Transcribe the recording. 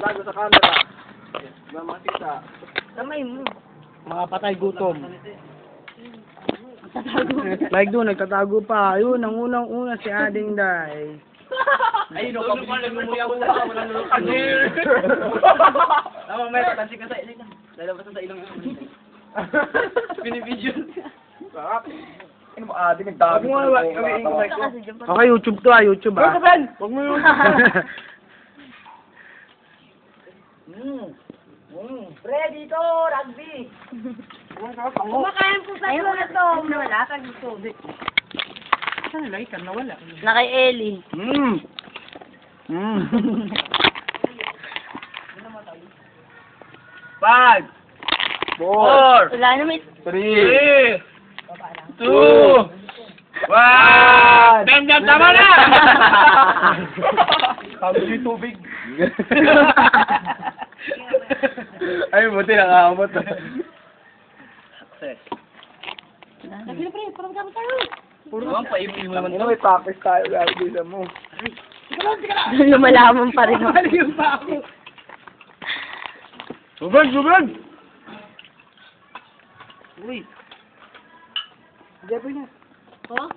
Lago sa camera. Mamakita. Kamay mo. Mga patay gutom. Like doon, nagtatago pa. Ayun, ang unang-una si Ading Day. Ayun, no, kapag nagmumuya mo na, walang lulukan. Tama, may patansin ka sa ilong. Lalabas sa ilong. Binibidyo. Sarap. Ano ba, Adi, nagtago. Okay, YouTube to YouTube ah. Huwag mo yun. Pre, dito, rugby. Kumakain po sa na to. Wala ka dito. Saan nila ikan? Nawala. Na kay Ellie. Five, Four. four, Wala naman. three, two, one. Dam, tama na! Tapos yung tubig. Ay, buti nakakamot. Success. Sabi na pre, parang kami tayo. Puro naman, paimim mo naman Ano, may practice tayo. Gagawin mo. Lumalaman pa rin. Sugod! Uy. Gabi na. Oh?